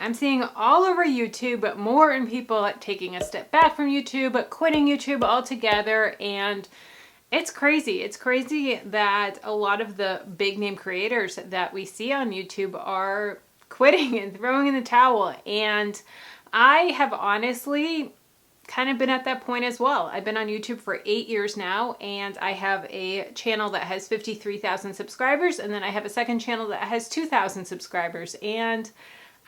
I'm seeing all over YouTube more and people taking a step back from YouTube, quitting YouTube altogether, and it's crazy. It's crazy that a lot of the big name creators that we see on YouTube are quitting and throwing in the towel. And I have honestly kind of been at that point as well. I've been on YouTube for 8 years now, and I have a channel that has 53,000 subscribers, and then I have a second channel that has 2,000 subscribers. And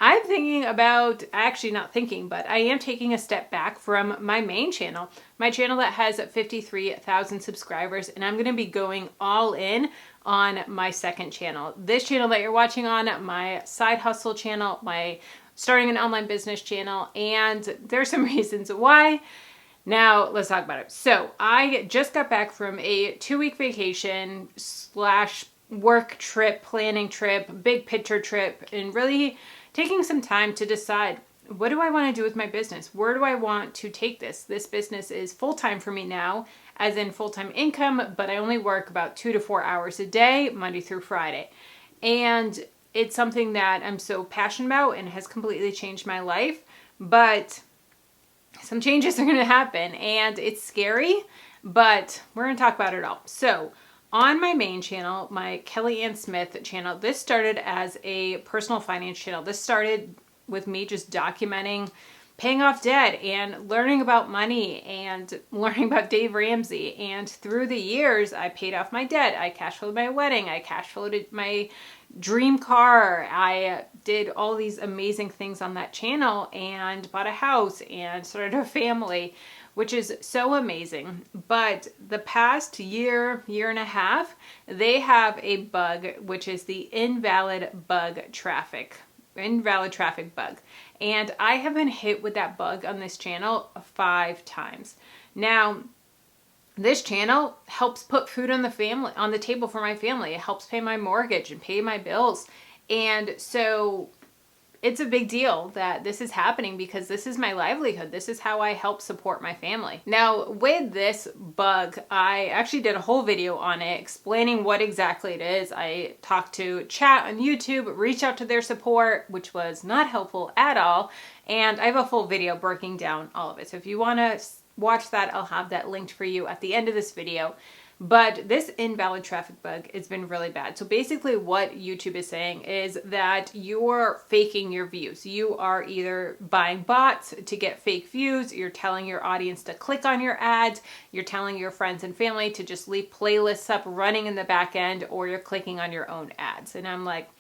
I'm thinking about, actually not thinking, but I am taking a step back from my main channel, my channel that has 53,000 subscribers, and I'm going to be going all in on my second channel. This channel that you're watching on, my side hustle channel, my starting an online business channel, and there's some reasons why. Now, let's talk about it. So, I just got back from a 2-week vacation / work trip, planning trip, big picture trip, and really taking some time to decide, what do I want to do with my business? Where do I want to take this? This business is full-time for me now, as in full-time income, but I only work about 2 to 4 hours a day, Monday through Friday. And it's something that I'm so passionate about and has completely changed my life, but some changes are going to happen, and it's scary, but we're going to talk about it all. So, on my main channel, my Kelly Ann Smith channel, this started as a personal finance channel. This started with me just documenting paying off debt and learning about money and learning about Dave Ramsey. And through the years, I paid off my debt. I cash flowed my wedding. I cash flowed my dream car. I did all these amazing things on that channel and bought a house and started a family, which is so amazing. But the past year and a half, they have a bug, which is the invalid traffic bug. And I have been hit with that bug on this channel 5 times. Now, this channel helps put food on the table for my family. It helps pay my mortgage and pay my bills. And so it's a big deal that this is happening because this is my livelihood. This is how I help support my family. Now, with this bug, I actually did a whole video on it explaining what exactly it is. I talked to chat on YouTube, reached out to their support, which was not helpful at all. And I have a full video breaking down all of it. So if you want to watch that, I'll have that linked for you at the end of this video. But this invalid traffic bug has been really bad. So basically what YouTube is saying is that you're faking your views. You are either buying bots to get fake views, you're telling your audience to click on your ads, you're telling your friends and family to just leave playlists up running in the back end, or you're clicking on your own ads. And I'm like,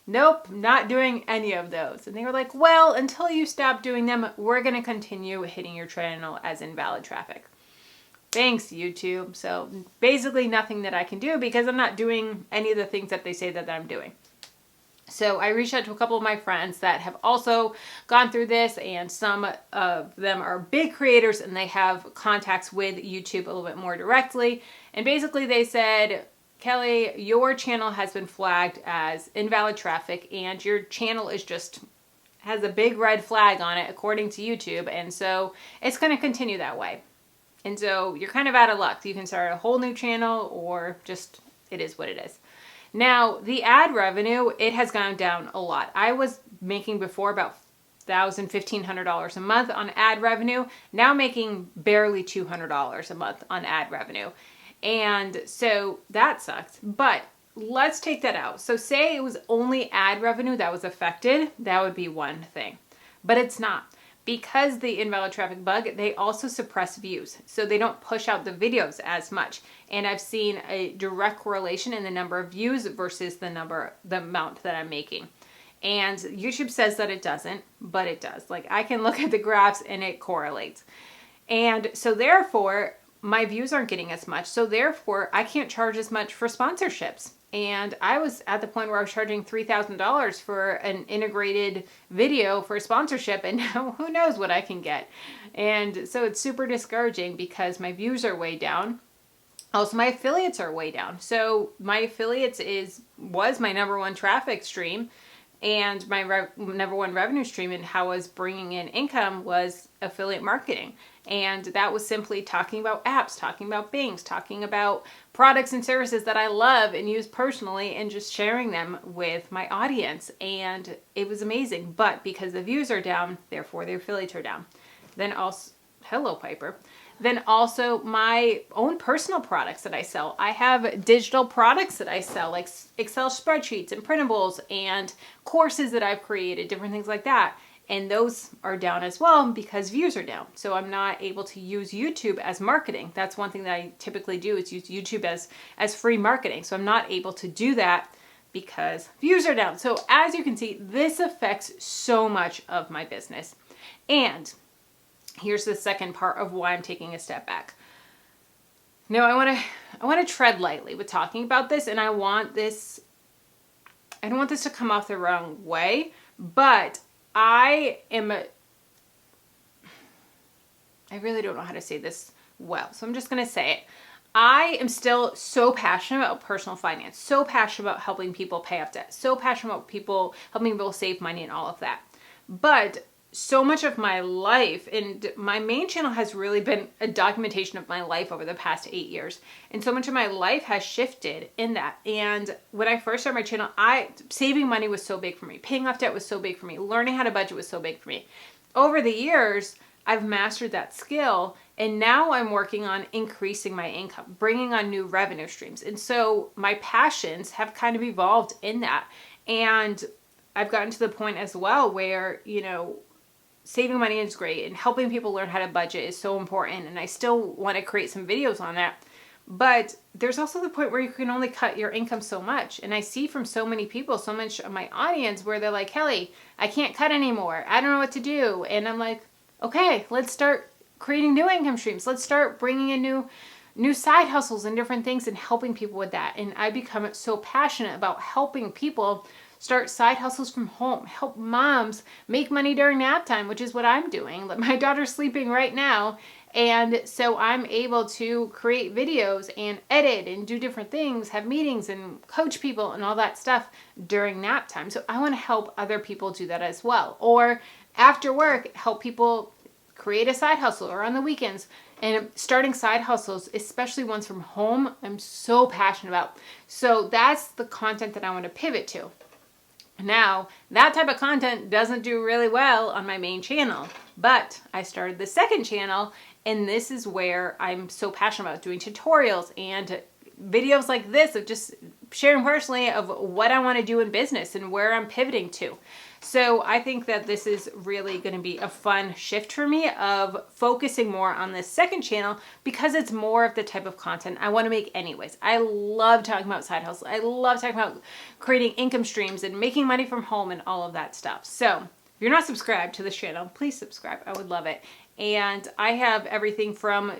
nope, not doing any of those. And they were like, well, until you stop doing them, we're going to continue hitting your channel as invalid traffic. Thanks, YouTube. So basically nothing that I can do because I'm not doing any of the things that they say that I'm doing. So I reached out to a couple of my friends that have also gone through this, and some of them are big creators and they have contacts with YouTube a little bit more directly. And basically they said, Kelly, your channel has been flagged as invalid traffic and your channel is has a big red flag on it according to YouTube. And so it's going to continue that way. And so you're kind of out of luck. You can start a whole new channel, or just, it is what it is. Now, the ad revenue, it has gone down a lot. I was making before about $1,000, $1,500 a month on ad revenue. Now making barely $200 a month on ad revenue. And so that sucks. But let's take that out. So say it was only ad revenue that was affected, that would be one thing. But it's not. Because the invalid traffic bug, they also suppress views. So they don't push out the videos as much. And I've seen a direct correlation in the number of views versus the amount that I'm making. And YouTube says that it doesn't, but it does. Like, I can look at the graphs and it correlates. And so therefore, my views aren't getting as much. So therefore, I can't charge as much for sponsorships. And I was at the point where I was charging $3,000 for an integrated video for a sponsorship, and now who knows what I can get. And so it's super discouraging because my views are way down. Also, my affiliates are way down. So my affiliates was my #1 traffic stream, And my number one revenue stream and how I was bringing in income was affiliate marketing. And that was simply talking about apps, talking about things, talking about products and services that I love and use personally, and just sharing them with my audience. And it was amazing. But because the views are down, therefore the affiliates are down. Then also, hello Piper. Then also my own personal products that I sell. I have digital products that I sell, like Excel spreadsheets and printables and courses that I've created, different things like that. And those are down as well because views are down. So I'm not able to use YouTube as marketing. That's one thing that I typically do, is use YouTube as free marketing. So I'm not able to do that because views are down. So as you can see, this affects so much of my business. And here's the second part of why I'm taking a step back. Now I want to tread lightly with talking about this, and I don't want this to come off the wrong way, but I really don't know how to say this well, so I'm just going to say it. I am still so passionate about personal finance, so passionate about helping people pay off debt, so passionate about helping people save money and all of that. But so much of my life, and my main channel has really been a documentation of my life over the past 8 years. And so much of my life has shifted in that. And when I first started my channel, saving money was so big for me. Paying off debt was so big for me. Learning how to budget was so big for me. Over the years, I've mastered that skill. And now I'm working on increasing my income, bringing on new revenue streams. And so my passions have kind of evolved in that. And I've gotten to the point as well where, saving money is great and helping people learn how to budget is so important, and I still want to create some videos on that. But there's also the point where you can only cut your income so much. And I see from so many people, so much of my audience, where they're like, Kelly, I can't cut anymore. I don't know what to do. And I'm like, okay, let's start creating new income streams. Let's start bringing in new side hustles and different things and helping people with that. And I become so passionate about helping people start side hustles from home, help moms make money during nap time, which is what I'm doing. My daughter's sleeping right now. And so I'm able to create videos and edit and do different things, have meetings and coach people and all that stuff during nap time. So I want to help other people do that as well. Or after work, help people create a side hustle, or on the weekends. And starting side hustles, especially ones from home, I'm so passionate about. So that's the content that I want to pivot to. Now, that type of content doesn't do really well on my main channel, but I started the second channel, and this is where I'm so passionate about doing tutorials and videos like this of just sharing personally of what I want to do in business and where I'm pivoting to. So I think that this is really going to be a fun shift for me of focusing more on this second channel, because it's more of the type of content I want to make anyways. I love talking about side hustle. I love talking about creating income streams and making money from home and all of that stuff. So if you're not subscribed to this channel, please subscribe. I would love it. And I have everything from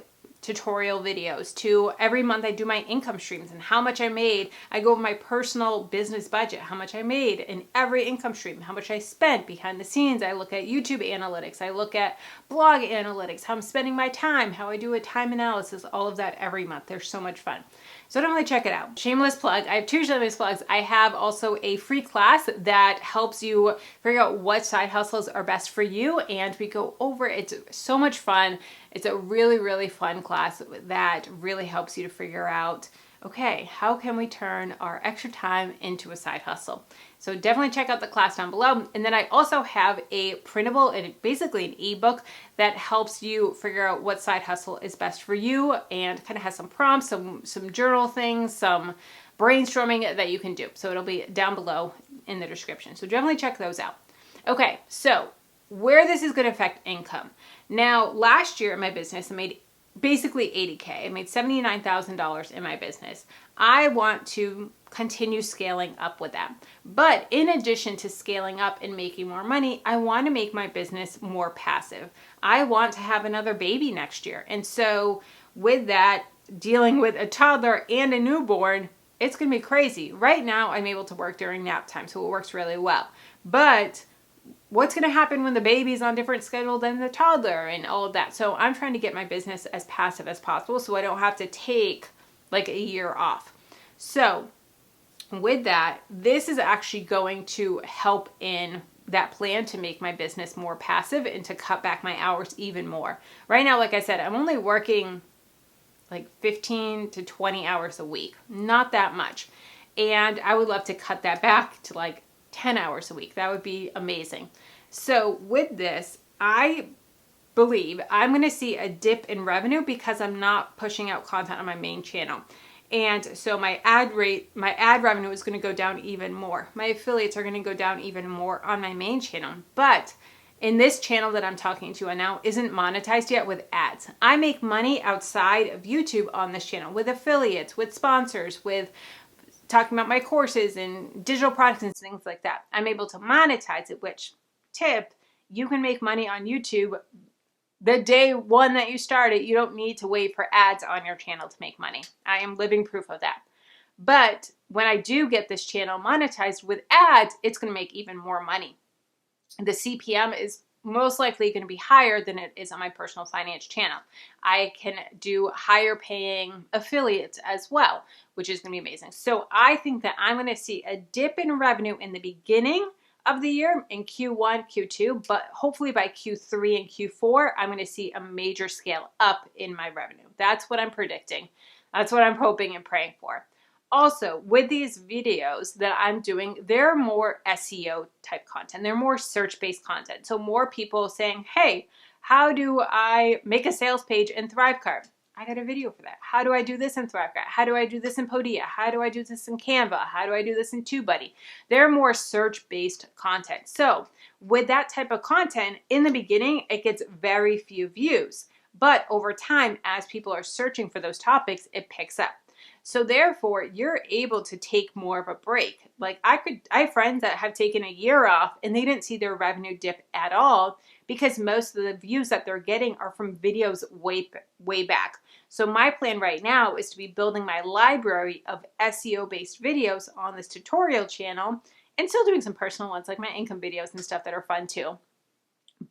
tutorial videos to every month I do my income streams and how much I made. I go over my personal business budget, how much I made in every income stream, how much I spent behind the scenes. I look at YouTube analytics. I look at blog analytics, how I'm spending my time, how I do a time analysis, all of that every month. They're so much fun. So definitely check it out. Shameless plug. I have 2 shameless plugs. I have also a free class that helps you figure out what side hustles are best for you. And we go over it. It's so much fun. It's a really, really fun class that really helps you to figure out, okay, how can we turn our extra time into a side hustle? So definitely check out the class down below. And then I also have a printable and basically an ebook that helps you figure out what side hustle is best for you, and kind of has some prompts, some journal things, some brainstorming that you can do. So it'll be down below in the description. So definitely check those out. Okay, so where this is going to affect income. Now, last year in my business, I made basically $80K. I made $79,000 in my business. I want to continue scaling up with that. But in addition to scaling up and making more money, I want to make my business more passive. I want to have another baby next year. And so with that, dealing with a toddler and a newborn, it's going to be crazy. Right now, I'm able to work during nap time, so it works really well. But what's going to happen when the baby's on different schedule than the toddler and all of that? So I'm trying to get my business as passive as possible so I don't have to take like a year off. So with that, this is actually going to help in that plan to make my business more passive and to cut back my hours even more. Right now, like I said, I'm only working like 15 to 20 hours a week, not that much. And I would love to cut that back to like 10 hours a week. That would be amazing. So with this, I believe I'm going to see a dip in revenue because I'm not pushing out content on my main channel. And so my ad revenue is going to go down even more. My affiliates are going to go down even more on my main channel. But in this channel that I'm talking to you now isn't monetized yet with ads. I make money outside of YouTube on this channel with affiliates, with sponsors, with talking about my courses and digital products and things like that. I'm able to monetize it, which tip, you can make money on YouTube the day one that you start it. You don't need to wait for ads on your channel to make money. I am living proof of that. But when I do get this channel monetized with ads, it's going to make even more money. The CPM is most likely going to be higher than it is on my personal finance channel. I can do higher paying affiliates as well, which is going to be amazing. So I think that I'm going to see a dip in revenue in the beginning of the year in Q1, Q2, but hopefully by Q3 and Q4, I'm going to see a major scale up in my revenue. That's what I'm predicting. That's what I'm hoping and praying for. Also, with these videos that I'm doing, they're more SEO type content. They're more search-based content. So more people saying, hey, how do I make a sales page in Thrivecart? I got a video for that. How do I do this in Thrivecart? How do I do this in Podia? How do I do this in Canva? How do I do this in TubeBuddy? They're more search-based content. So with that type of content, in the beginning, it gets very few views. But over time, as people are searching for those topics, it picks up. So therefore, you're able to take more of a break. Like I have friends that have taken a year off and they didn't see their revenue dip at all because most of the views that they're getting are from videos way back. So my plan right now is to be building my library of SEO-based videos on this tutorial channel and still doing some personal ones like my income videos and stuff that are fun too.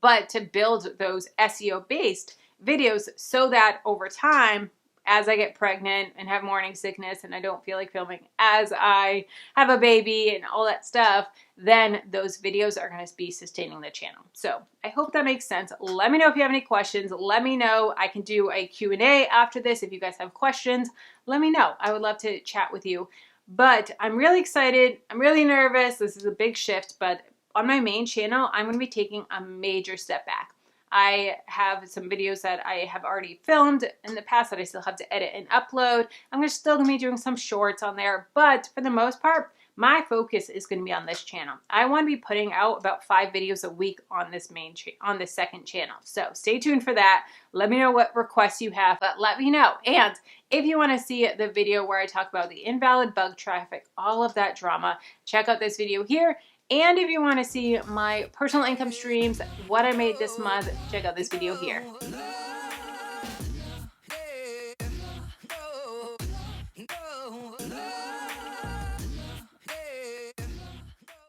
But to build those SEO-based videos so that over time, as I get pregnant and have morning sickness and I don't feel like filming, as I have a baby and all that stuff, then those videos are going to be sustaining the channel. So I hope that makes sense. Let me know if you have any questions. Let me know. I can do a Q&A after this. If you guys have questions, let me know. I would love to chat with you. But I'm really excited. I'm really nervous. This is a big shift, but on my main channel, I'm going to be taking a major step back. I have some videos that I have already filmed in the past that I still have to edit and upload. I'm still going to be doing some shorts on there, but for the most part, my focus is going to be on this channel. I want to be putting out about 5 videos a week on this on this second channel. So stay tuned for that. Let me know what requests you have, but let me know. And if you want to see the video where I talk about the invalid bug traffic, all of that drama, check out this video here. And if you want to see my personal income streams, what I made this month, check out this video here.